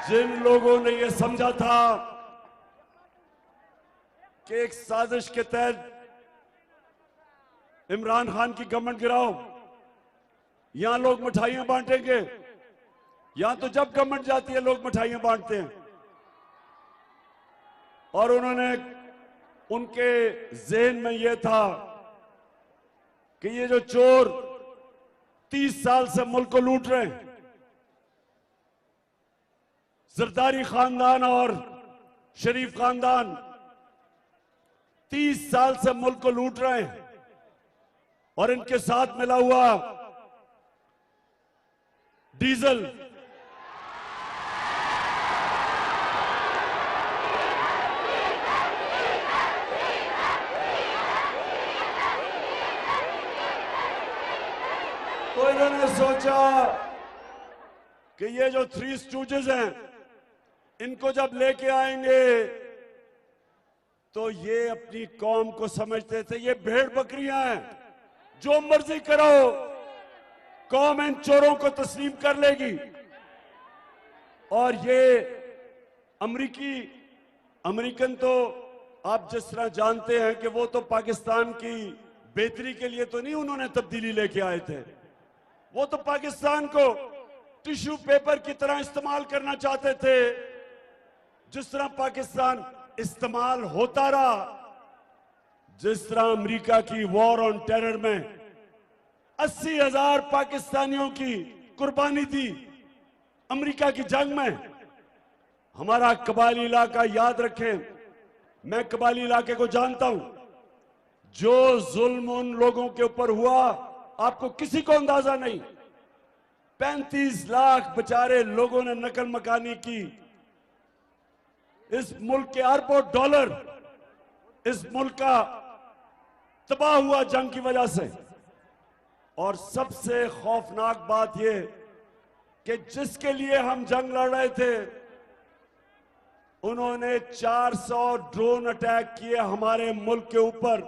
जिन लोगों ने यह समझा था कि एक साजिश के तहत इमरान खान की गवर्नमेंट गिराओ, यहां लोग मिठाइयां बांटेंगे, यहां तो जब गवर्नमेंट जाती है लोग मिठाइयां बांटते हैं, और उन्होंने उनके ज़हन में यह था कि ये जो चोर 30 साल से मुल्क को लूट रहे हैं, जरदारी खानदान और शरीफ खानदान 30 साल से मुल्क को लूट रहे हैं, और इनके साथ मिला हुआ डीजल तो इन्होंने सोचा कि ये जो थ्री स्टूजेस हैं, इनको जब लेके आएंगे तो ये अपनी कौम को समझते थे ये भेड़ बकरियां हैं, जो मर्जी करो कौम इन चोरों को तस्लीम कर लेगी। और ये अमेरिकन तो आप जिस तरह जानते हैं कि वो तो पाकिस्तान की बेहतरी के लिए तो नहीं उन्होंने तब्दीली लेके आए थे, वो तो पाकिस्तान को टिश्यू पेपर की तरह इस्तेमाल करना चाहते थे। जिस तरह पाकिस्तान इस्तेमाल होता रहा, जिस तरह अमेरिका की वॉर ऑन टेरर में 80,000 पाकिस्तानियों की कुर्बानी थी अमेरिका की जंग में। हमारा कबायली इलाका याद रखें, मैं कबायली इलाके को जानता हूं, जो जुल्म उन लोगों के ऊपर हुआ आपको किसी को अंदाजा नहीं। 35 लाख बेचारे लोगों ने नकल मकानी की। इस मुल्क के अरबों डॉलर इस मुल्क का तबाह हुआ जंग की वजह से। और सबसे खौफनाक बात यह कि जिसके लिए हम जंग लड़ रहे थे, उन्होंने 400 ड्रोन अटैक किए हमारे मुल्क के ऊपर,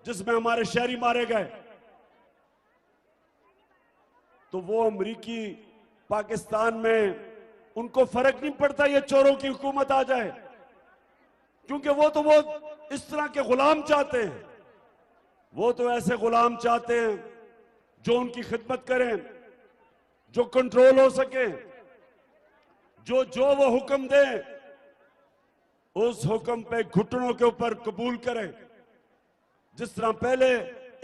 जिसमें हमारे शहरी मारे गए। तो वो अमरीकी पाकिस्तान में उनको फर्क नहीं पड़ता ये चोरों की हुकूमत आ जाए, क्योंकि वो इस तरह के गुलाम चाहते हैं। वो तो ऐसे गुलाम चाहते हैं जो उनकी खिदमत करें, जो कंट्रोल हो सके, जो वो हुक्म दे उस हुक्म पे घुटनों के ऊपर कबूल करें। जिस तरह पहले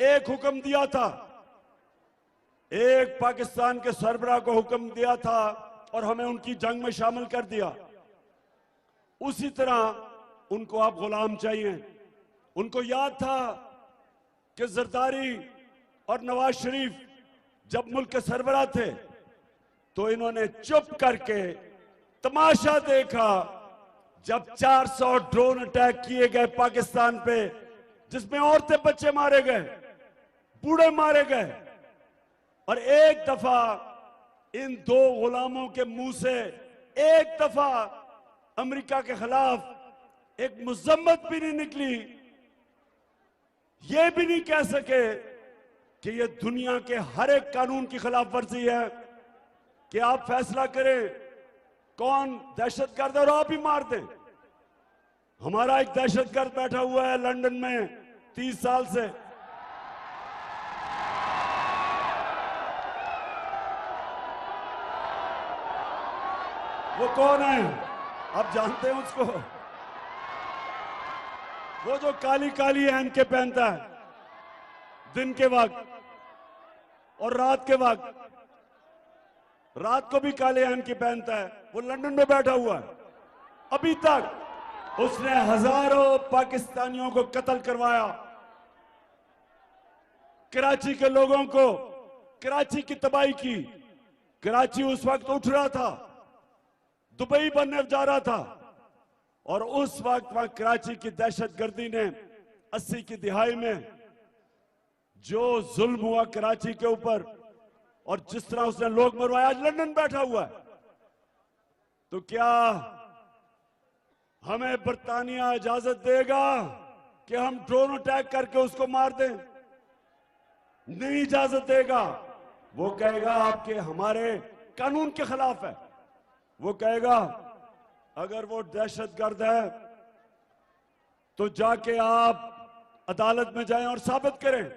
एक हुक्म दिया था, एक पाकिस्तान के सरबराह को हुक्म दिया था और हमें उनकी जंग में शामिल कर दिया, उसी तरह उनको आप गुलाम चाहिए। उनको याद था कि जरदारी और नवाज शरीफ जब मुल्क के सरबराह थे तो इन्होंने चुप करके तमाशा देखा जब 400 ड्रोन अटैक किए गए पाकिस्तान पे, जिसमें औरतें बच्चे मारे गए, बूढ़े मारे गए। और एक दफा इन दो गुलामों के मुंह से एक दफा अमेरिका के खिलाफ एक मुजम्मत भी नहीं निकली। ये भी नहीं कह सके कि ये दुनिया के हर एक कानून की खिलाफ वर्जी है कि आप फैसला करें कौन दहशतगर्द है और आप ही मार दें। हमारा एक दहशतगर्द बैठा हुआ है लंदन में 30 साल से, वो कौन है आप जानते हैं उसको? वो जो काली काली एनके के पहनता है दिन के वक्त और रात के वक्त, रात को भी काले एनके पहनता है, वो लंदन में बैठा हुआ है। अभी तक उसने हजारों पाकिस्तानियों को कत्ल करवाया, कराची के लोगों को, कराची की तबाही की। कराची उस वक्त उठ रहा था, दुबई बनने जा रहा था, और उस वक्त वहां कराची की दहशतगर्दी ने 80 की दिहाई में जो जुल्म हुआ कराची के ऊपर और जिस तरह उसने लोग मरवाए, आज लंदन बैठा हुआ है। तो क्या हमें बरतानिया इजाजत देगा कि हम ड्रोन अटैक करके उसको मार दें? नहीं इजाजत देगा। वो कहेगा आपके हमारे कानून के खिलाफ है। वो कहेगा अगर वो दहशतगर्द है तो जाके आप अदालत में जाएं और साबित करें।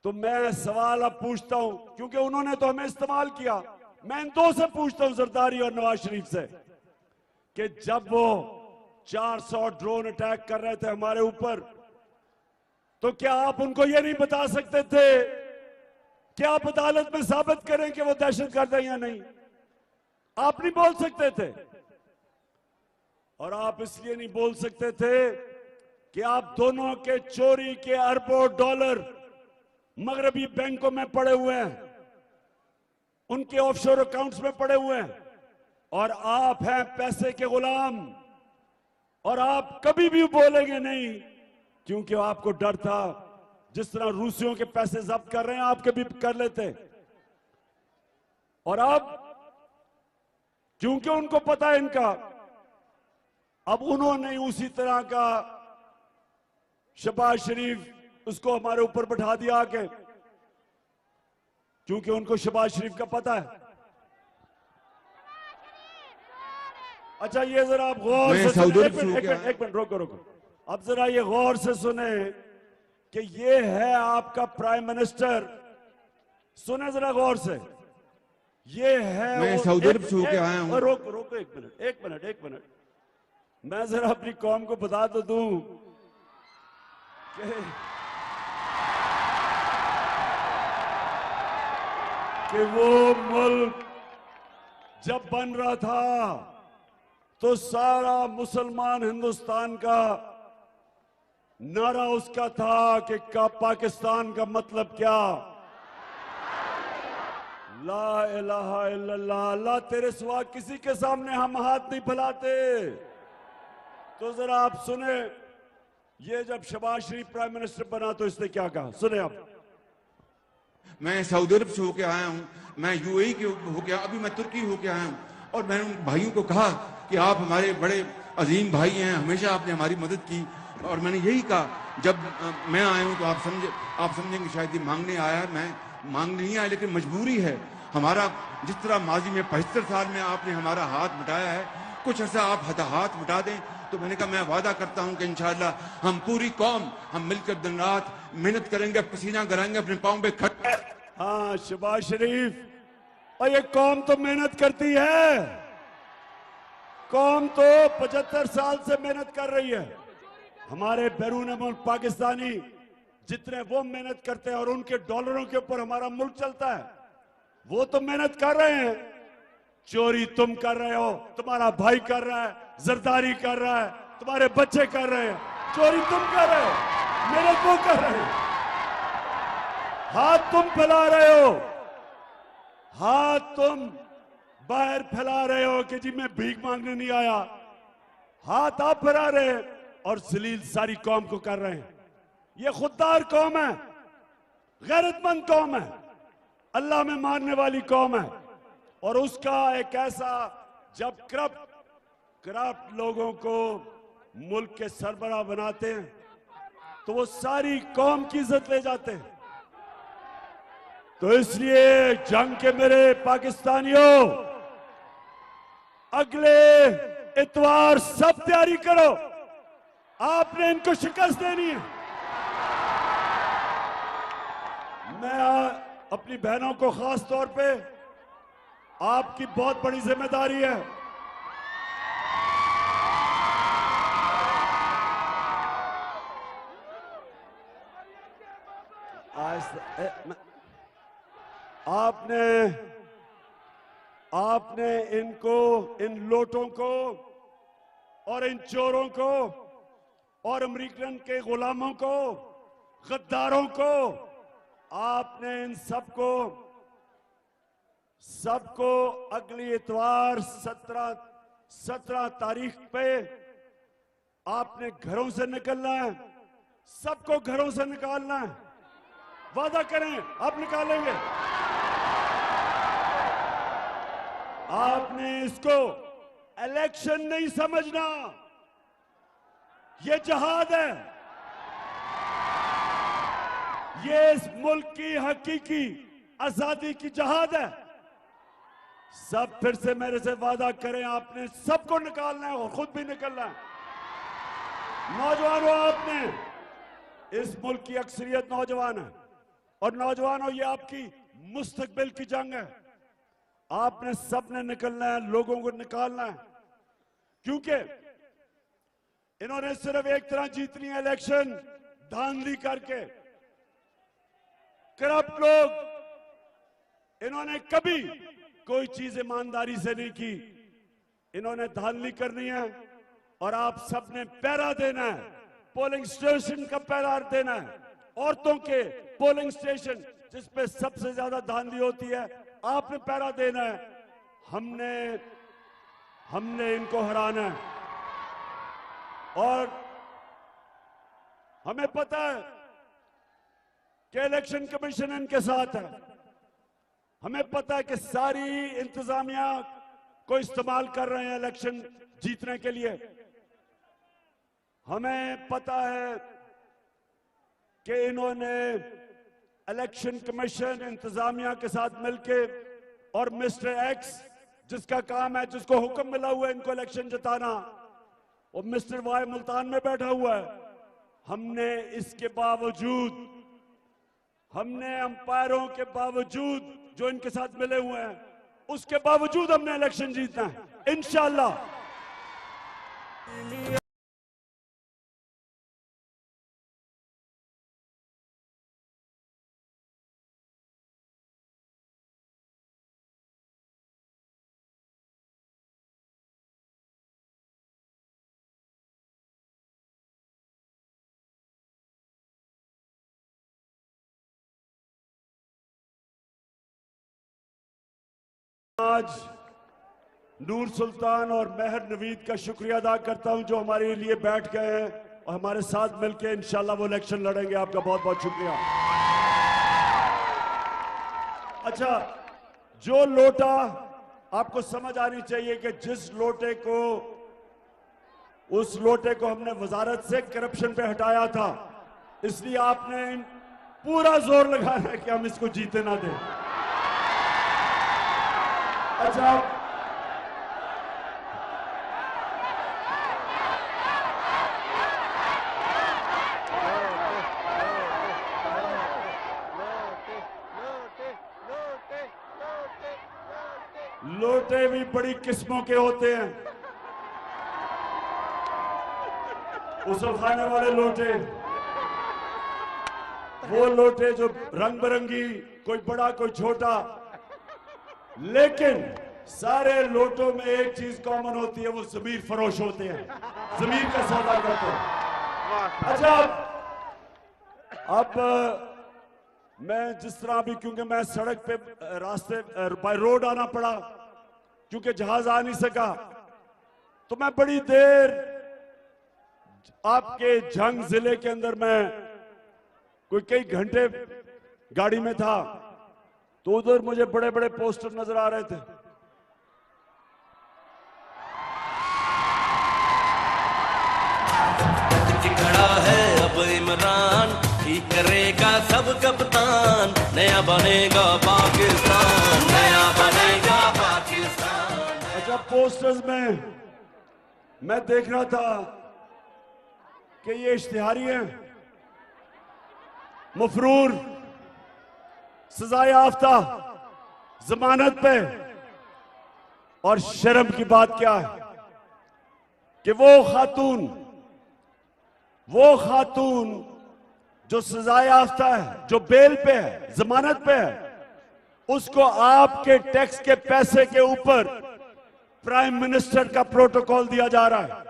तो मैं सवाल अब पूछता हूं, क्योंकि उन्होंने तो हमें इस्तेमाल किया। मैं इन दो से पूछता हूं, जरदारी और नवाज शरीफ से, कि जब वो 400 ड्रोन अटैक कर रहे थे हमारे ऊपर, तो क्या आप उनको ये नहीं बता सकते थे कि आप अदालत में साबित करें कि वो दहशतगर्द है या नहीं? आप नहीं बोल सकते थे। और आप इसलिए नहीं बोल सकते थे कि आप दोनों के चोरी के अरबों डॉलर मगरबी बैंकों में पड़े हुए हैं, उनके ऑफशोर अकाउंट्स में पड़े हुए हैं, और आप हैं पैसे के गुलाम। और आप कभी भी बोलेंगे नहीं, क्योंकि आपको डर था, जिस तरह रूसियों के पैसे जब्त कर रहे हैं आपके भी कर लेते। और अब क्योंकि उनको पता है इनका, अब उन्होंने उसी तरह का शहबाज शरीफ उसको हमारे ऊपर बैठा दिया आके, क्योंकि उनको शहबाज शरीफ का पता है। अच्छा, ये जरा आप गौर से सुने, एक मिनट रोको रोको। अब जरा ये गौर से सुने कि ये है आपका प्राइम मिनिस्टर। सुने जरा गौर से, ये है। मैं सऊदी अरब से होके आया हूं। रोको रोको, एक मिनट। मैं जरा अपनी कौम को बता तो दूं कि वो मुल्क जब बन रहा था तो सारा मुसलमान हिंदुस्तान का नारा उसका था कि पाकिस्तान का मतलब क्या? ला इलाहा इल्लल्लाह, अल्लाह तेरे सिवा किसी के सामने हम हाथ नहीं फैलाते। तो जरा आप सुने, ये जब शहबाज शरीफ प्राइम मिनिस्टर बना तो इसने क्या कहा, सुने आप। मैं सऊदी अरब से होके आया हूँ, मैं यूएई के होके, अभी मैं तुर्की होके आया हूँ, और मैंने उन भाइयों को कहा कि आप हमारे बड़े अजीम भाई हैं, हमेशा आपने हमारी मदद की। और मैंने यही कहा, जब मैं आया हूँ तो आप समझेंगे शायद ये मांगने आया है। मैं मांगने नहीं आया, लेकिन मजबूरी है हमारा। जिस तरह माजी में 75 साल में आपने हमारा हाथ मिटाया है, कुछ ऐसा आप हाथ मिटा दें। तो मैंने कहा, मैं वादा करता हूं कि इंशाअल्लाह हम पूरी कौम हम मिलकर दिन रात मेहनत करेंगे, पसीना कराएंगे, अपने पांव पे खड़े। हाँ शहबाज शरीफ, और ये कौम तो मेहनत करती है। कौम तो 75 साल से मेहनत कर रही है। हमारे बैरून मुल्क पाकिस्तानी जितने वो मेहनत करते हैं और उनके डॉलरों के ऊपर हमारा मुल्क चलता है, वो तो मेहनत कर रहे हैं। चोरी तुम कर रहे हो, तुम्हारा भाई कर रहा है, जरदारी कर रहा है, तुम्हारे बच्चे कर रहे हैं। चोरी तुम कर रहे हो, मेहनत वो कर रहे हैं। हाथ तुम फैला रहे हो, हाथ तुम बाहर फैला रहे हो कि जी मैं भीख मांगने नहीं आया। हाथ आप फैला रहे हैं और जलील सारी कौम को कर रहे हैं। ये खुददार कौम है, गैरतमंद कौम है, अल्लाह में मानने वाली कौम है। और उसका एक ऐसा, जब करप्ट लोगों को मुल्क के सरबराह बनाते हैं तो वो सारी कौम की इज्जत ले जाते हैं। तो इसलिए जंग के मेरे पाकिस्तानियों, अगले इतवार सब तैयारी करो, आपने इनको शिकस्त देनी है। मैं अपनी बहनों को खास तौर पे, आपकी बहुत बड़ी जिम्मेदारी है। आपने इनको, इन लोटों को और इन चोरों को और अमेरिकन के गुलामों को, गद्दारों को, आपने इन सबको अगली इतवार 17 तारीख पे आपने घरों से निकलना है। सबको घरों से निकालना है। वादा करें आप निकालेंगे। आपने इसको इलेक्शन नहीं समझना, ये जहाद है। ये इस मुल्क की हकीकी आजादी की जहाद है। सब फिर से मेरे से वादा करें, आपने सबको निकालना है और खुद भी निकलना है। नौजवानों, आपने, इस मुल्क की अक्सरियत नौजवान है और नौजवानों, ये आपकी मुस्तकबिल की जंग है। आपने सबने निकलना है, लोगों को निकालना है, क्योंकि इन्होंने सिर्फ एक तरह जीतनी है इलेक्शन, धांधली करके। करप्ट लोग, इन्होंने कभी कोई चीज ईमानदारी से नहीं की, इन्होंने धांधली करनी है और आप सबने पहरा देना है। पोलिंग स्टेशन का पहरा देना है, औरतों के पोलिंग स्टेशन जिस पे सबसे ज्यादा धांधली होती है, आपने पहरा देना है। हमने इनको हराना है और हमें पता है कि इलेक्शन कमीशन इनके साथ है। हमें पता है कि सारी इंतजामिया को इस्तेमाल कर रहे हैं इलेक्शन जीतने के लिए। हमें पता है कि इन्होंने इलेक्शन कमीशन इंतजामिया के साथ मिलके और मिस्टर एक्स, जिसका काम है, जिसको हुक्म मिला हुआ है इनको इलेक्शन जिताना, और मिस्टर वाई मुल्तान में बैठा हुआ है। हमने इसके बावजूद, हमने अंपायरों के बावजूद जो इनके साथ मिले हुए हैं, उसके बावजूद हमने इलेक्शन जीतना है इंशाअल्लाह। आज नूर सुल्तान और मेहर नवीद का शुक्रिया अदा करता हूं जो हमारे लिए बैठ गए हैं और हमारे साथ मिलकर इंशाल्लाह वो इलेक्शन लड़ेंगे। आपका बहुत बहुत शुक्रिया। अच्छा, जो लोटा, आपको समझ आनी चाहिए कि जिस लोटे को, उस लोटे को हमने वजारत से करप्शन पे हटाया था, इसलिए आपने पूरा जोर लगाना है कि हम इसको जीते ना दें। अच्छा, लोटे भी बड़ी किस्मों के होते हैं। उसल खाने वाले लोटे, वो लोटे जो रंग बिरंगी, कोई बड़ा कोई छोटा, लेकिन सारे लोटों में एक चीज कॉमन होती है, वो ज़मीर फरोश होते हैं, ज़मीर का सौदा करते हैं। अच्छा, अब मैं जिस तरह भी, क्योंकि मैं सड़क पे रास्ते बाय रोड आना पड़ा क्योंकि जहाज आ नहीं सका, तो मैं बड़ी देर आपके जंग जिले के अंदर मैं कोई कई घंटे गाड़ी में था, तो उधर मुझे बड़े बड़े पोस्टर नजर आ रहे थे। खड़ा है अब इमरान, ठीक करेगा सब कप्तान, नया बनेगा पाकिस्तान, नया बनेगा पाकिस्तान। अच्छा, पोस्टर्स में मैं देख रहा था कि ये इश्तिहारी हैं, मफरूर, सजाए याफ्ता, जमानत पे, और शर्म की बात क्या है कि वो खातून जो सजाए याफ्ता है, जो बेल पे है, जमानत पे है, उसको आपके टैक्स के पैसे के ऊपर प्राइम मिनिस्टर का प्रोटोकॉल दिया जा रहा है।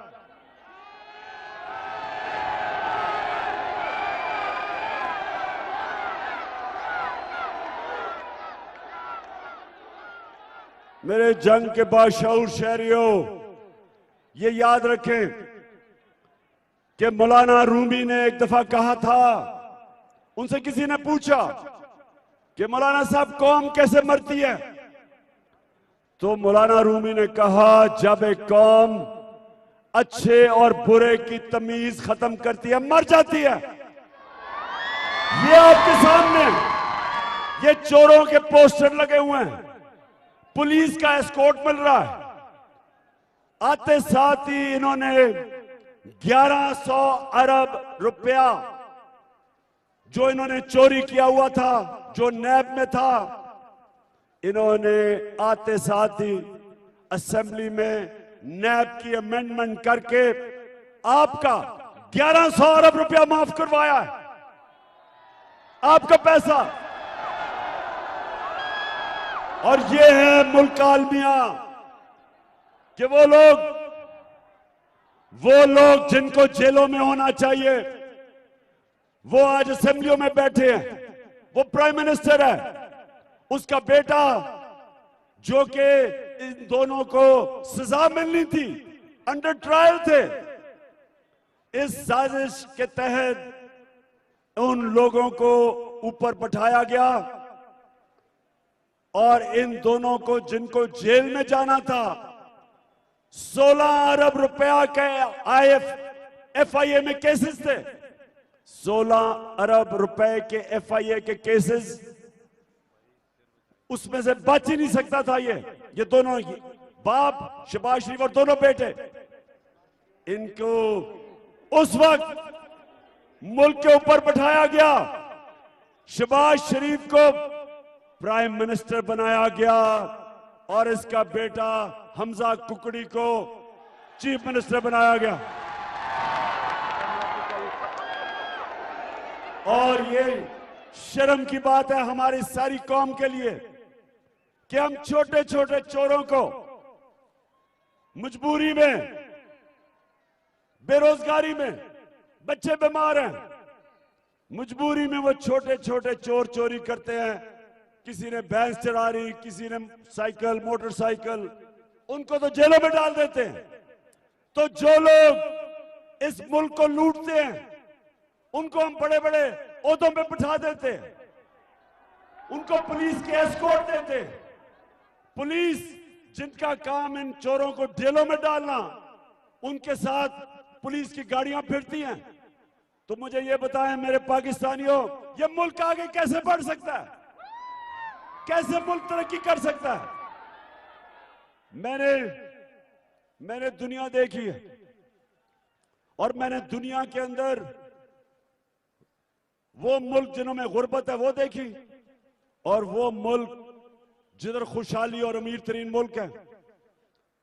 मेरे जंग के बाशऊर शहरियों, ये याद रखें कि मौलाना रूमी ने एक दफा कहा था, उनसे किसी ने पूछा कि मौलाना साहब कौम कैसे मरती है, तो मौलाना रूमी ने कहा, जब एक कौम अच्छे और बुरे की तमीज खत्म करती है, मर जाती है। ये आपके सामने ये चोरों के पोस्टर लगे हुए हैं, पुलिस का एस्कॉर्ट मिल रहा है। आते साथ ही इन्होंने 1100 अरब रुपया जो इन्होंने चोरी किया हुआ था, जो नैब में था, इन्होंने आते साथ ही असेंबली में नैब की अमेंडमेंट करके आपका 1100 अरब रुपया माफ करवाया है। आपका पैसा। और ये है मुल्क आलमिया कि वो लोग जिनको जेलों में होना चाहिए वो आज असेंबलियों में बैठे हैं। वो प्राइम मिनिस्टर है, उसका बेटा जो कि इन दोनों को सजा मिलनी थी, अंडर ट्रायल थे। इस साजिश के तहत उन लोगों को ऊपर बैठाया गया और इन दोनों को, जिनको जेल में जाना था, 16 अरब रुपया के FIA में केसेस थे। 16 अरब रुपए के FIA के केसेस, उसमें से बच ही नहीं सकता था। ये दोनों बाप, शहबाज शरीफ और दोनों बेटे, इनको उस वक्त मुल्क के ऊपर बैठाया गया। शहबाज शरीफ को प्राइम मिनिस्टर बनाया गया और इसका बेटा हमजा कुकड़ी को चीफ मिनिस्टर बनाया गया। और ये शर्म की बात है हमारी सारी कौम के लिए कि हम छोटे छोटे चोरों को मजबूरी में, बेरोजगारी में, बच्चे बीमार हैं, मजबूरी में वो छोटे छोटे चोर चोरी करते हैं। किसी ने भैंस चरा रही, किसी ने साइकिल, मोटरसाइकिल, उनको तो जेलों में डाल देते हैं। तो जो लोग इस मुल्क को लूटते हैं उनको हम बड़े बड़े ओहदों पे बिठा देते हैं, उनको पुलिस के एस्कॉर्ट देते हैं। पुलिस जिनका काम इन चोरों को जेलों में डालना, उनके साथ पुलिस की गाड़ियां फिरती हैं। तो मुझे ये बताएं मेरे पाकिस्तानियों, ये मुल्क आगे कैसे बढ़ सकता है? कैसे मुल्क तरक्की कर सकता है? मैंने दुनिया देखी है और मैंने दुनिया के अंदर वो मुल्क जिनों में गुर्बत है वो देखी, और वो मुल्क जिधर खुशहाली और अमीर तरीन मुल्क है।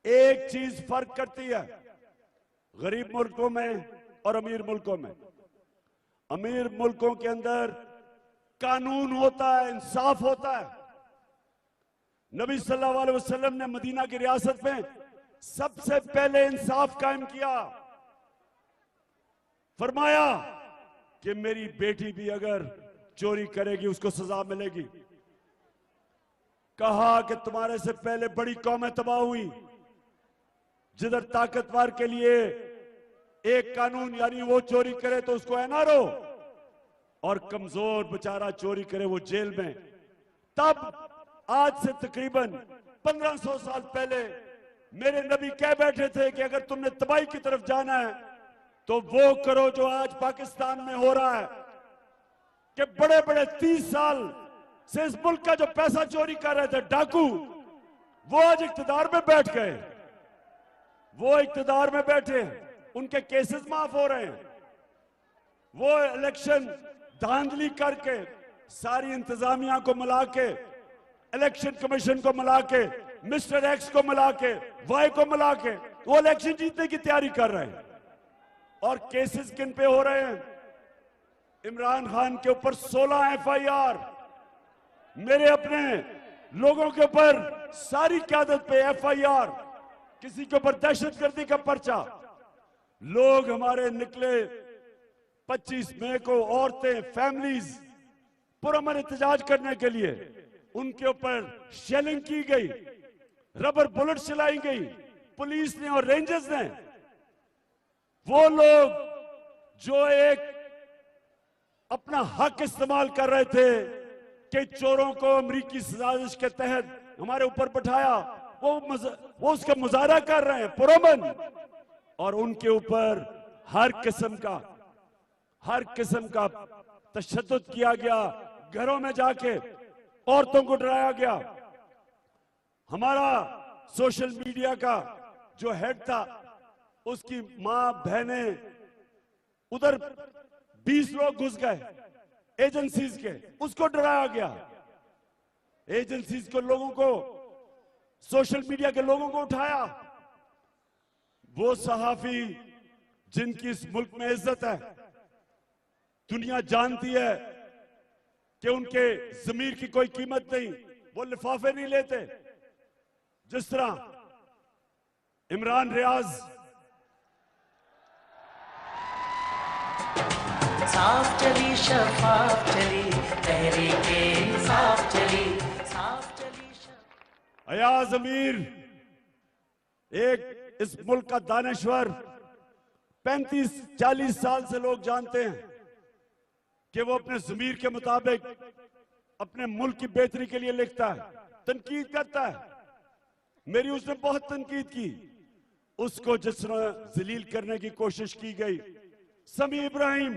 एक चीज फर्क करती है गरीब मुल्कों में और अमीर मुल्कों में। अमीर मुल्कों के अंदर कानून होता है, इंसाफ होता है। नबी सल्लल्लाहु अलैहि वसल्लम ने मदीना की रियासत में सबसे पहले इंसाफ कायम किया। फरमाया कि मेरी बेटी भी अगर चोरी करेगी उसको सजा मिलेगी। कहा कि तुम्हारे से पहले बड़ी कौमें तबाह हुई, जिधर ताकतवर के लिए एक कानून, यानी वो चोरी करे तो उसको NRO, और कमजोर बेचारा चोरी करे वो जेल में। तब आज से तकरीबन 1500 साल पहले मेरे नबी कह बैठे थे कि अगर तुमने तबाही की तरफ जाना है तो वो करो जो आज पाकिस्तान में हो रहा है, कि बड़े बड़े 30 साल से इस मुल्क का जो पैसा चोरी कर रहे थे डाकू, वो आज इख्तिदार में बैठ गए। वो इख्तिदार में बैठे हैं, उनके केसेस माफ हो रहे हैं। वो इलेक्शन धांधली करके, सारी इंतजामिया को मिला के, इलेक्शन कमीशन को मिला के, मिस्टर एक्स को मिला के, वाई को मिला के, वो इलेक्शन जीतने की तैयारी कर रहे हैं। और केसेस किन पे हो रहे हैं? इमरान खान के ऊपर 16 FIR, मेरे अपने लोगों के ऊपर, सारी क्यादत पे FIR, किसी के ऊपर दहशतगर्दी का पर्चा। लोग हमारे निकले 25 मई को, औरतें, फैमिलीज पुरअमन एहतजाज करने के लिए, उनके ऊपर शेलिंग की गई, रबर बुलेट चलाई गई पुलिस ने और रेंजर्स ने। वो लोग जो एक अपना हक इस्तेमाल कर रहे थे कि चोरों को अमेरिकी साजिश के तहत हमारे ऊपर बैठाया, वो उसका मुजाहरा कर रहे हैं पुरअमन, और उनके ऊपर हर किस्म का तशद्दुद किया गया। घरों में जाके औरतों को डराया गया। हमारा सोशल मीडिया का जो हेड था, उसकी मां बहनें, उधर 20 लोग घुस गए एजेंसीज के, उसको डराया गया। एजेंसीज के लोगों को, सोशल मीडिया के लोगों को उठाया। वो सहाफी जिनकी इस मुल्क में इज्जत है, दुनिया जानती है कि उनके ज़मीर की कोई कीमत नहीं, वो लिफाफे नहीं लेते। जिस तरह इमरान रियाज साफ चली शफाफ चली तहरीके इंसाफ चली साफ चली अयाज अमीर, एक इस मुल्क का दानश्वर, 35-40 साल से लोग जानते हैं कि वो अपने ज़मीर के मुताबिक अपने मुल्क की बेहतरी के लिए लिखता है, तनकीद करता है। मेरी उसने बहुत तनकीद की। उसको जिस तरह जलील करने की कोशिश की गई, समी इब्राहिम,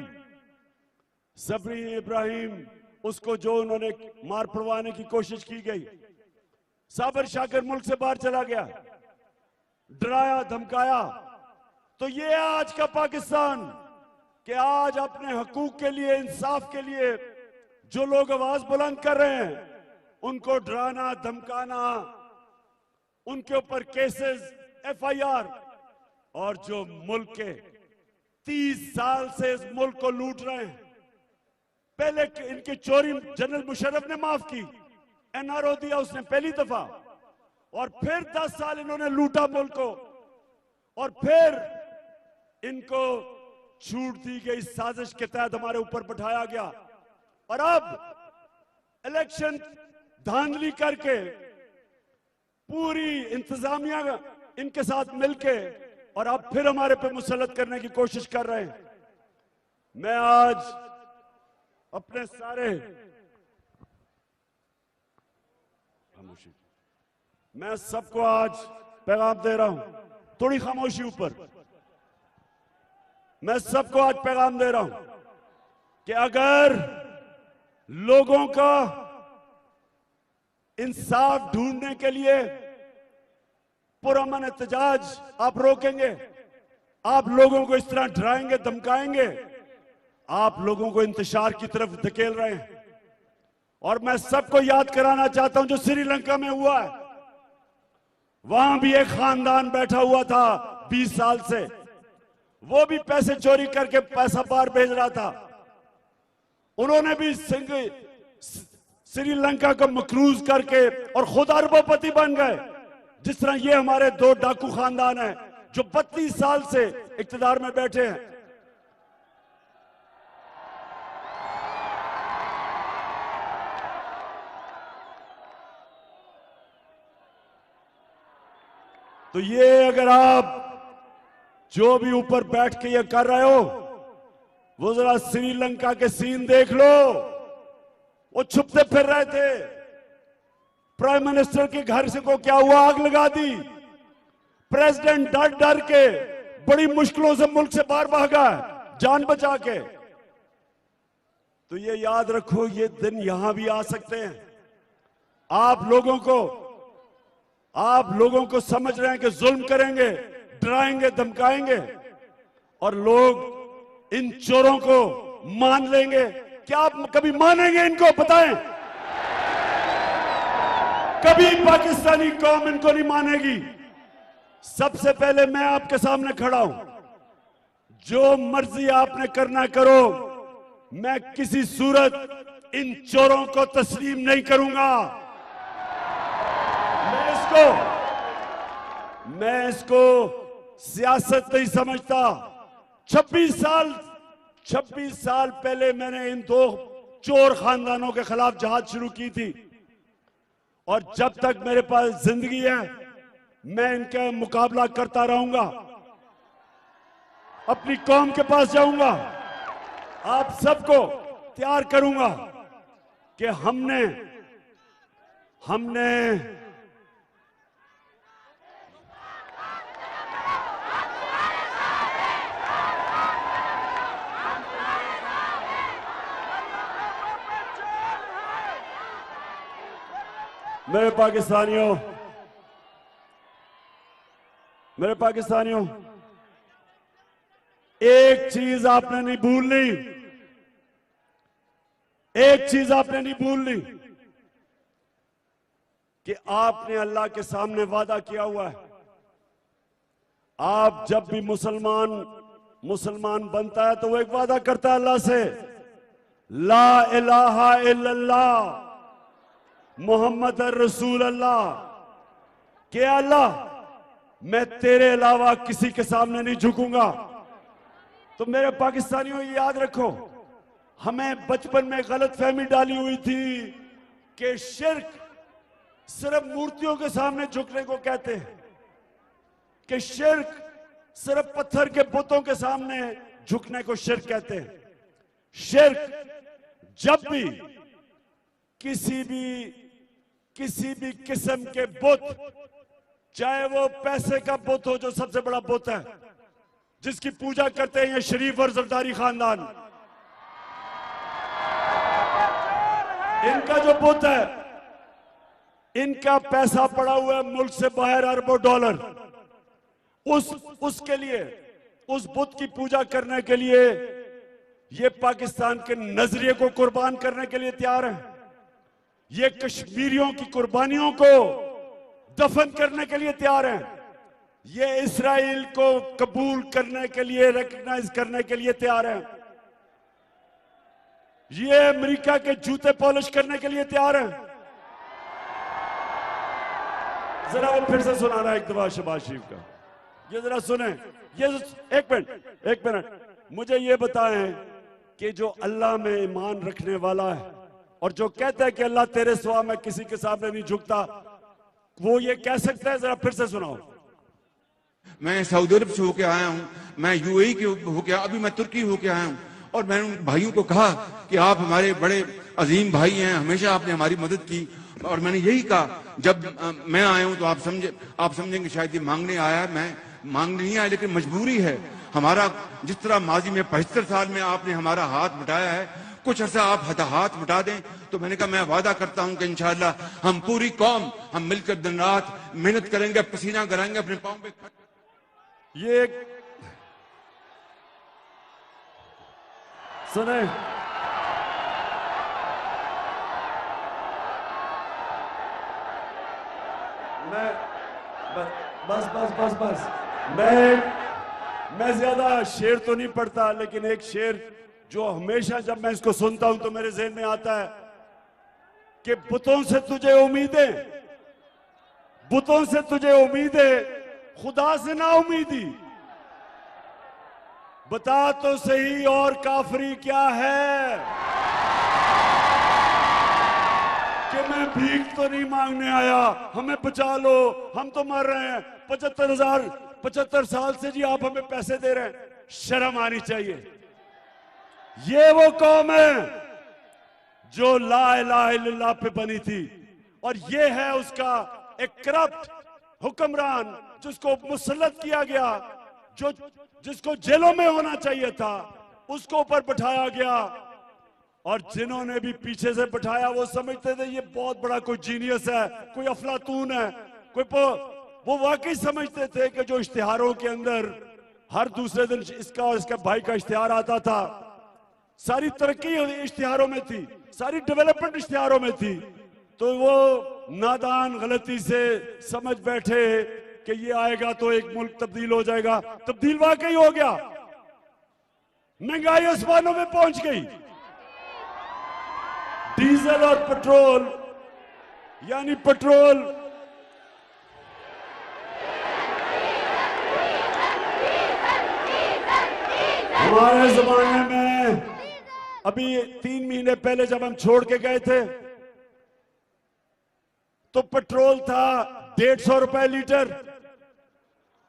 उसको जो उन्होंने मार पड़वाने की कोशिश की गई। साबर शाकिर मुल्क से बाहर चला गया, डराया धमकाया। तो ये आज का पाकिस्तान कि आज अपने हकूक के लिए, इंसाफ के लिए जो लोग आवाज बुलंद कर रहे हैं, उनको डराना धमकाना, उनके ऊपर केसेस, FIR, और जो मुल्क के 30 साल से इस मुल्क को लूट रहे हैं। पहले इनकी चोरी जनरल मुशर्रफ ने माफ की, NRO दिया उसने पहली दफा, और फिर 10 साल इन्होंने लूटा मुल्क को, और फिर इनको छूट दी गई, साजिश के तहत हमारे ऊपर बैठाया गया। और अब इलेक्शन धांधली करके पूरी इंतजामिया इनके साथ मिलके और अब फिर हमारे पे मुसल्लत करने की कोशिश कर रहे हैं। मैं आज अपने सारे खामोशी, मैं सबको आज पैगाम दे रहा हूं, थोड़ी खामोशी ऊपर। मैं सबको आज पैगाम दे रहा हूं कि अगर लोगों का इंसाफ ढूंढने के लिए पुरअमन एहतजाज आप रोकेंगे, आप लोगों को इस तरह डराएंगे धमकाएंगे, आप लोगों को इंतशार की तरफ धकेल रहे हैं। और मैं सबको याद कराना चाहता हूं जो श्रीलंका में हुआ है, वहां भी एक खानदान बैठा हुआ था 20 साल से, वो भी पैसे चोरी करके पैसा बाहर भेज रहा था। उन्होंने भी श्रीलंका को मकरूज करके और खुद अरबोपति बन गए। जिस तरह ये हमारे 2 डाकू खानदान हैं जो 32 साल से इक्तदार में बैठे हैं। तो ये अगर आप जो भी ऊपर बैठ के ये कर रहे हो, वो जरा श्रीलंका के सीन देख लो। वो छुपते फिर रहे थे, प्राइम मिनिस्टर के घर से को क्या हुआ, आग लगा दी। प्रेसिडेंट डर डर के बड़ी मुश्किलों से मुल्क से बाहर भागा जान बचा के। तो ये याद रखो, ये दिन यहां भी आ सकते हैं। आप लोगों को समझ रहे हैं कि जुल्म करेंगे, डराएंगे धमकाएंगे, और लोग इन चोरों को मान लेंगे। क्या आप कभी मानेंगे इनको? बताएं। कभी पाकिस्तानी कौम इनको नहीं मानेगी। सबसे पहले मैं आपके सामने खड़ा हूं, जो मर्जी आपने करना करो, मैं किसी सूरत इन चोरों को तस्लीम नहीं करूंगा। मैं इसको सियासत नहीं समझता। 26 साल पहले मैंने इन 2 चोर खानदानों के खिलाफ जहाद शुरू की थी, और जब तक मेरे पास जिंदगी है मैं इनका मुकाबला करता रहूंगा। अपनी कौम के पास जाऊंगा, आप सबको तैयार करूंगा कि हमने मेरे पाकिस्तानियों, मेरे पाकिस्तानियों, एक चीज आपने नहीं भूलनी, एक चीज आपने नहीं भूलनी कि आपने अल्लाह के सामने वादा किया हुआ है। आप जब भी मुसलमान बनता है तो वो एक वादा करता है अल्लाह से, ला इलाहा इल्लल्लाह मोहम्मद रसूल अल्लाह, कि अल्लाह मैं तेरे अलावा किसी के सामने नहीं झुकूंगा। तो मेरे पाकिस्तानियों, ये याद रखो, हमें बचपन में गलतफहमी डाली हुई थी कि शिर्क सिर्फ मूर्तियों के सामने झुकने को कहते हैं, कि शिर्क सिर्फ पत्थर के बुतों के सामने झुकने को शिर्क कहते हैं। शिर्क जब भी किसी भी किस्म के बुत, चाहे वो पैसे का बुत हो जो सबसे बड़ा बुत है जिसकी पूजा करते हैं ये शरीफ और जरदारी खानदान, इनका जो बुत है, इनका पैसा पड़ा हुआ है मुल्क से बाहर अरबों डॉलर, उसके लिए, उस बुत की पूजा करने के लिए ये पाकिस्तान के नजरिए को कुर्बान करने के लिए तैयार हैं। ये कश्मीरियों की कुर्बानियों को दफन करने के लिए तैयार हैं। ये इस्राइल को कबूल करने के लिए, रिकॉग्नाइज करने के लिए तैयार हैं। ये अमेरिका के जूते पॉलिश करने के लिए तैयार हैं। जरा वो फिर से सुनाना एक दफा शहबाज शरीफ का, ये जरा सुने। ये एक मिनट मुझे ये बताएं कि जो अल्लाह में ईमान रखने वाला है और जो कहता है कि अल्लाह तेरे सिवा मैं किसी के सामने नहीं झुकता, वो ये कह सकता है? जरा फिर से सुनाओ। मैं सऊदी अरब से होके आया हूँ, मैं यूएई के होके, अभी मैं तुर्की होके आया हूँ, और मैंने उन भाइयों को कहा कि आप हमारे बड़े अजीम भाई हैं, हमेशा आपने हमारी मदद की। और मैंने यही कहा, जब मैं आया हूँ तो आप समझेंगे शायद ये मांगने आया है। मैं मांगने नहीं आया, लेकिन मजबूरी है हमारा। जिस तरह माजी में 75 साल में आपने हमारा हाथ बटाया है, कुछ ऐसा आप हाथ बटा दें। तो मैंने कहा मैं वादा करता हूं कि इंशाअल्लाह हम पूरी कौम हम मिलकर दिन रात मेहनत करेंगे, पसीना कराएंगे अपने पांव पे। ये सुने, मैं बस मैं ज्यादा शेर तो नहीं पढ़ता, लेकिन एक शेर जो हमेशा जब मैं इसको सुनता हूं तो मेरे ज़हन में आता है कि बुतों से तुझे उम्मीदें, बुतों से तुझे उम्मीदें, खुदा से ना उम्मीदी। बता तो सही और काफरी क्या है, कि मैं भीख तो नहीं मांगने आया, हमें बचा लो, हम तो मर रहे हैं। 75 साल से जी आप हमें पैसे दे रहे हैं, शर्म आनी चाहिए। ये वो कौम है जो ला इलाहा इल्लल्लाह पे बनी थी, और ये है उसका एक करप्ट हुक्मरान जिसको मुसल्लत किया गया, जिसको जेलों में होना चाहिए था उसको ऊपर बैठाया गया। और जिन्होंने भी पीछे से बैठाया वो समझते थे ये बहुत बड़ा कोई जीनियस है, कोई अफलातून है, वो वाकई समझते थे कि जो इश्तिहारों के अंदर हर दूसरे दिन इसका और इसका भाई का इश्तिहार आता था, सारी तरक्की इश्तिहारों में थी, सारी डेवलपमेंट इश्तिहारों में थी, तो वो नादान गलती से समझ बैठे कि ये आएगा तो एक मुल्क तब्दील हो जाएगा। तब्दील वाकई हो गया, महंगाई आसमानों में पहुंच गई। डीजल और पेट्रोल, यानी पेट्रोल हमारे जमाने में, अभी 3 महीने पहले जब हम छोड़ के गए थे तो पेट्रोल था 150 रुपए लीटर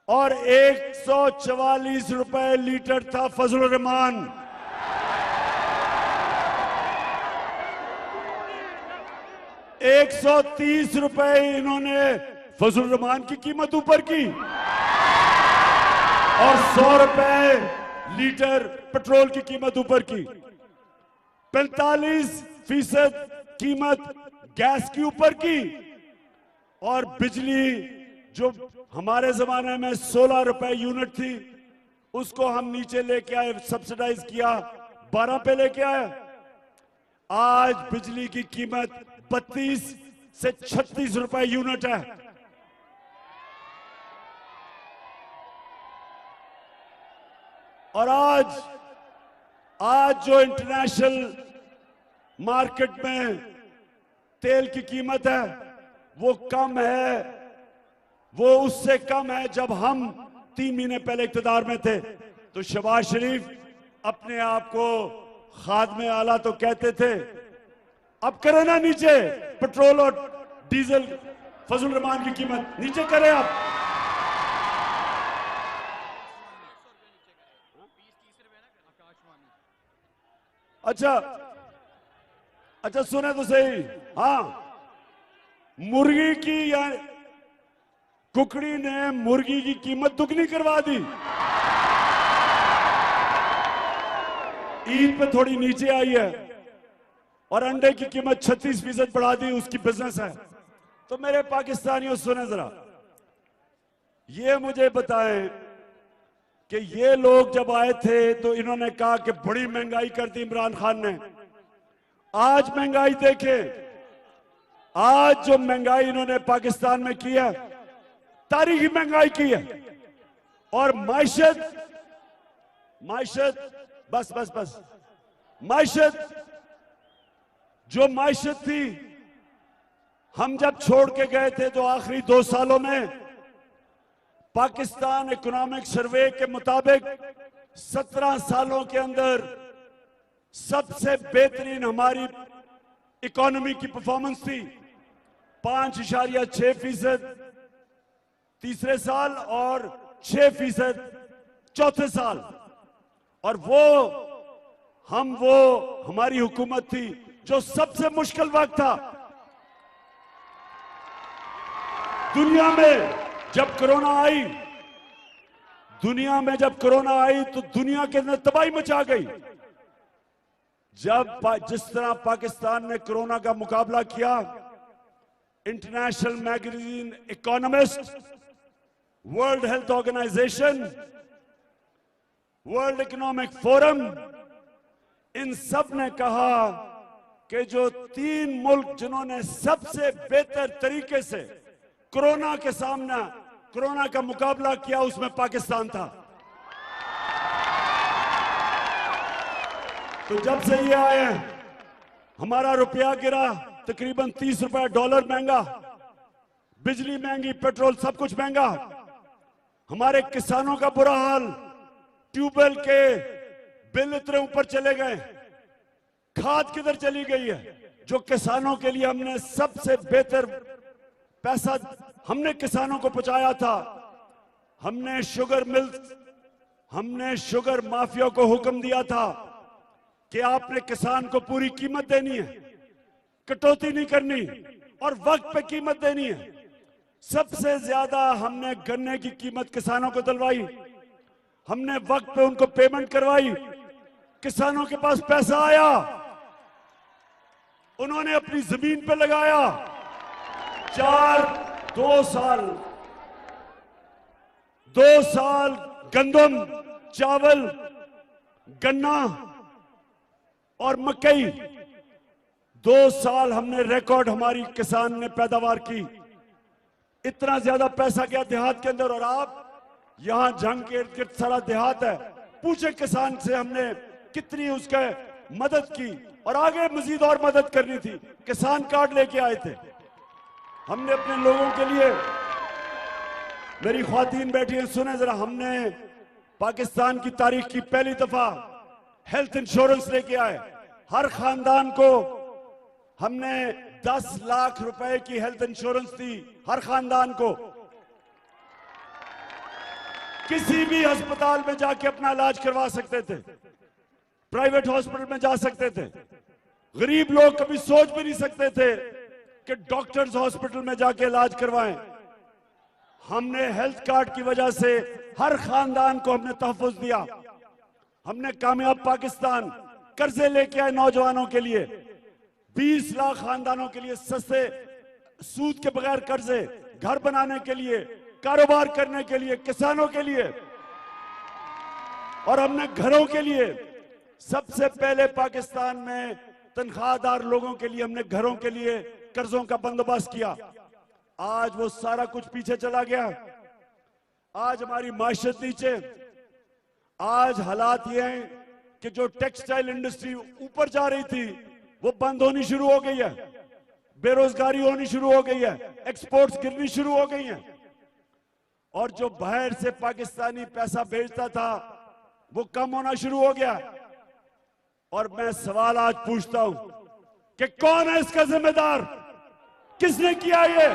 और 144 रुपए लीटर था फजलुर रहमान। 130 रुपए इन्होंने फजलुर रहमान की कीमत ऊपर की और 100 रुपए लीटर पेट्रोल की कीमत ऊपर की। 45% कीमत गैस की ऊपर की, और बिजली जो हमारे जमाने में 16 रुपए यूनिट थी, उसको हम नीचे लेके आए, सब्सिडाइज किया, 12 पे लेके आए। आज बिजली की कीमत 32 से 36 रुपए यूनिट है। और आज जो इंटरनेशनल मार्केट में तेल की कीमत है वो कम है, वो उससे कम है जब हम 3 महीने पहले इक़्तिदार में थे। तो शहबाज शरीफ अपने आप को खादमे आला तो कहते थे, अब करें ना नीचे पेट्रोल और डीजल, फजल रहमान की कीमत नीचे करें आप। अच्छा सुने तो सही। हाँ, मुर्गी की या कुकड़ी ने मुर्गी की कीमत दुगनी करवा दी। ईद पे थोड़ी नीचे आई है और अंडे की कीमत 36% बढ़ा दी, उसकी बिजनेस है। तो मेरे पाकिस्तानियों सुने जरा, ये मुझे बताएं कि ये लोग जब आए थे तो इन्होंने कहा कि बड़ी महंगाई कर दी इमरान खान ने। आज महंगाई देखें, आज जो महंगाई इन्होंने पाकिस्तान में की है, तारीखी महंगाई की है। और माइशत बस माइशत जो माइशत थी, हम जब छोड़ के गए थे तो आखिरी 2 सालों में पाकिस्तान इकोनॉमिक सर्वे के मुताबिक 17 सालों के अंदर सबसे बेहतरीन हमारी इकोनॉमी की परफॉर्मेंस थी। 5.6% तीसरे साल और 6% चौथे साल। और वो हमारी हुकूमत थी जो सबसे मुश्किल वक्त था दुनिया में। जब कोरोना आई तो दुनिया के अंदर तबाही मचा गई। जिस तरह पाकिस्तान ने कोरोना का मुकाबला किया, international magazine economist, world health organisation, world economic forum, इन सब ने कहा कि जो 3 मुल्क जिन्होंने सबसे बेहतर तरीके से कोरोना का मुकाबला किया, उसमें पाकिस्तान था। तो जब से ये आए हैं, हमारा रुपया गिरा, तकरीबन 30 रुपए डॉलर महंगा, बिजली महंगी, पेट्रोल सब कुछ महंगा, हमारे किसानों का बुरा हाल, ट्यूबवेल के बिल इतने ऊपर चले गए, खाद किधर चली गई है। जो किसानों के लिए हमने सबसे बेहतर पैसा हमने किसानों को पहुंचाया था, हमने शुगर माफिया को हुक्म दिया था कि आपने किसान को पूरी कीमत देनी है, कटौती नहीं करनी और वक्त पे कीमत देनी है। सबसे ज्यादा हमने गन्ने की कीमत किसानों को दिलवाई, हमने वक्त पे उनको पेमेंट करवाई, किसानों के पास पैसा आया, उन्होंने अपनी जमीन पे लगाया। 2 साल गंदम, चावल, गन्ना और मकई, 2 साल हमने रिकॉर्ड हमारी किसान ने पैदावार की। इतना ज्यादा पैसा गया देहात के अंदर। और आप यहां जंग के इर्द गिर्द सारा देहात है, पूछे किसान से हमने कितनी उसके मदद की और आगे मजीद और मदद करनी थी। किसान कार्ड लेके आए थे हमने अपने लोगों के लिए। मेरी ख्वातीन बैठी हैं, सुने जरा, हमने पाकिस्तान की तारीख की पहली दफा हेल्थ इंश्योरेंस लेके आए। हर खानदान को हमने 10 लाख रुपए की हेल्थ इंश्योरेंस दी, हर खानदान को। किसी भी अस्पताल में जाके अपना इलाज करवा सकते थे, प्राइवेट हॉस्पिटल में जा सकते थे। गरीब लोग कभी सोच भी नहीं सकते थे कि डॉक्टर्स हॉस्पिटल में जाके इलाज करवाएं। हमने हेल्थ कार्ड की वजह से हर खानदान को हमने तहफ़्फ़ुज़ दिया। हमने कामयाब पाकिस्तान कर्जे लेके आए नौजवानों के लिए, 20 लाख खानदानों के लिए सस्ते सूद के बगैर कर्जे, घर बनाने के लिए कारोबार करने के लिए, किसानों के लिए और हमने घरों के लिए सबसे पहले पाकिस्तान में तनख्वाहदार लोगों के लिए हमने घरों के लिए कर्जों का बंदोबस्त किया। आज वो सारा कुछ पीछे चला गया। आज हमारी माशरत नीचे, आज हालात ये हैं कि जो टेक्सटाइल इंडस्ट्री ऊपर जा रही थी वो बंद होनी शुरू हो गई है, बेरोजगारी होनी शुरू हो गई है, एक्सपोर्ट्स गिरनी शुरू हो गई हैं और जो बाहर से पाकिस्तानी पैसा भेजता था वो कम होना शुरू हो गया। और मैं सवाल आज पूछता हूं कि कौन है इसका जिम्मेदार? किसने किया ये?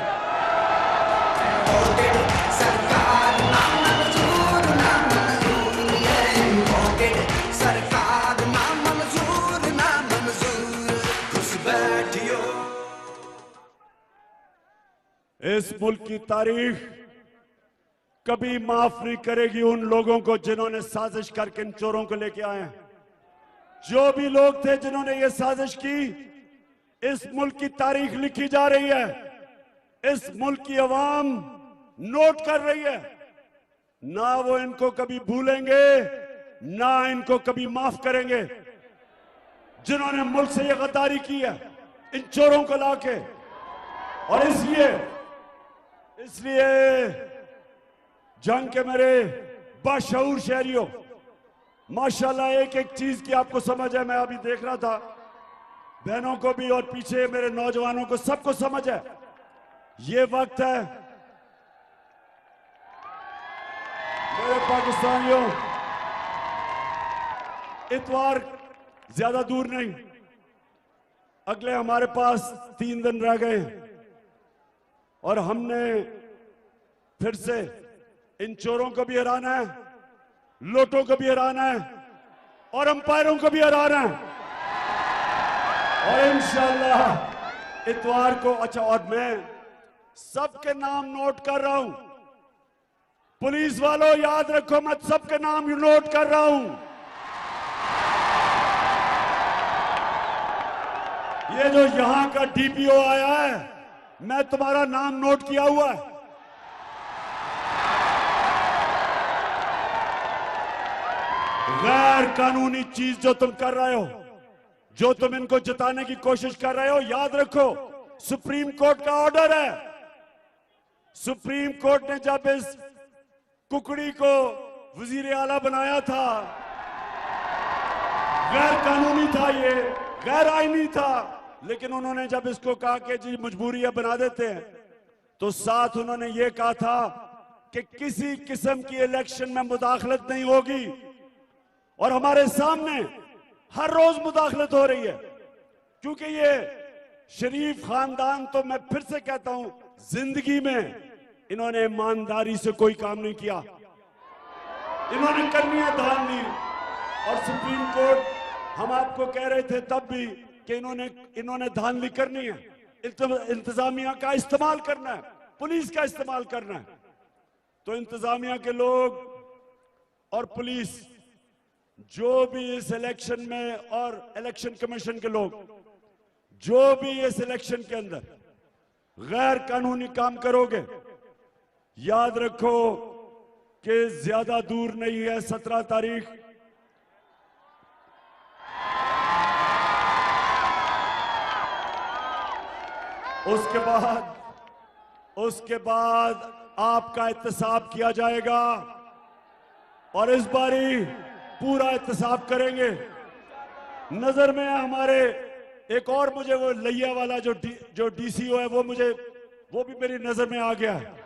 सरकार ना मंजूर, ना मंजूर है मॉर्गेज, सरकार ना मंजूर, ना मंजूर, खुश बैठियो। इस मुल्क की तारीख कभी माफ नहीं करेगी उन लोगों को जिन्होंने साजिश करके इन चोरों को लेके आए हैं। जो भी लोग थे जिन्होंने ये साजिश की, इस मुल्क की तारीख लिखी जा रही है, इस मुल्क की अवाम नोट कर रही है। ना वो इनको कभी भूलेंगे, ना इनको कभी माफ करेंगे। जिन्होंने मुल्क से ये गद्दारी की है इन चोरों को लाके, और इसलिए जंग के मेरे बाशऊर शहरियों, माशाल्लाह एक एक चीज की आपको समझ है। मैं अभी देख रहा था, बहनों को भी और पीछे मेरे नौजवानों को सबको समझ है। ये वक्त है मेरे पाकिस्तानियों, इतवार ज्यादा दूर नहीं, अगले हमारे पास 3 दिन रह गए और हमने फिर से इन चोरों को भी हराना है, लोटों को भी हराना है और अंपायरों को भी हराना है। और इंशाअल्लाह इतवार को, अच्छा, और मैं सबके नाम नोट कर रहा हूं। पुलिस वालों याद रखो, मैं सबके नाम नोट कर रहा हूं। ये जो यहां का डीपीओ आया है, मैं तुम्हारा नाम नोट किया हुआ है। गैर कानूनी चीज जो तुम कर रहे हो, जो तुम इनको जिताने की कोशिश कर रहे हो, याद रखो सुप्रीम कोर्ट का ऑर्डर है। सुप्रीम कोर्ट ने जब इस कुकड़ी को वजीर आला बनाया था, गैर कानूनी था, ये गैर आईनी था, लेकिन उन्होंने जब इसको कहा कि जी मजबूरी है बना देते हैं, तो साथ उन्होंने ये कहा था कि किसी किस्म की इलेक्शन में मुदाखलत नहीं होगी। और हमारे सामने हर रोज मुदाखलत हो रही है, क्योंकि ये शरीफ खानदान, तो मैं फिर से कहता हूं, जिंदगी में इन्होंने ईमानदारी से कोई काम नहीं किया। इन्होंने करनी है धांधली। और सुप्रीम कोर्ट, हम आपको कह रहे थे तब भी कि इन्होंने धांधली करनी है, इंतजामिया का इस्तेमाल करना है, पुलिस का इस्तेमाल करना है। तो इंतजामिया के लोग और पुलिस, जो भी इस इलेक्शन में, और इलेक्शन कमीशन के लोग जो भी इस इलेक्शन के अंदर गैर कानूनी काम करोगे, याद रखो कि ज्यादा दूर नहीं है 17 तारीख। उसके बाद आपका एहतसाब किया जाएगा और इस बारी पूरा एहतसाब करेंगे। नजर में है हमारे एक और, मुझे वो लैया वाला जो डीसीओ है, वो भी मेरी नजर में आ गया है।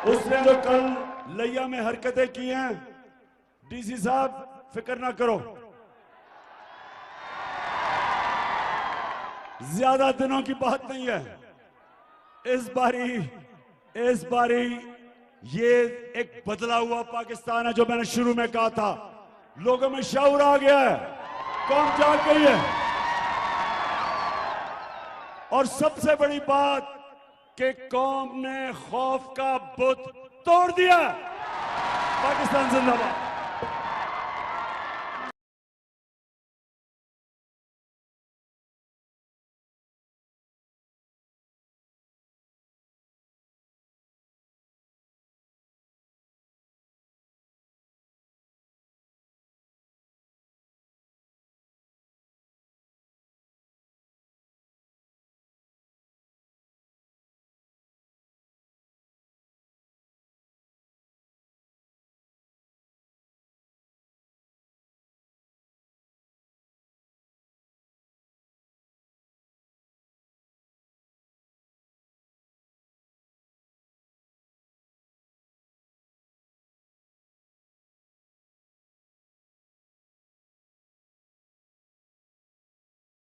उसने जो कल लैया में हरकतें की हैं, डीसी साहब फिक्र ना करो, ज्यादा दिनों की बात नहीं है। इस बारी ये एक बदला हुआ पाकिस्तान है, जो मैंने शुरू में कहा था। लोगों में शऊर आ गया है, कौम जाग गई है। और सबसे बड़ी बात कि कौम ने खौफ का बुत तोड़ दिया। पाकिस्तान जिंदाबाद।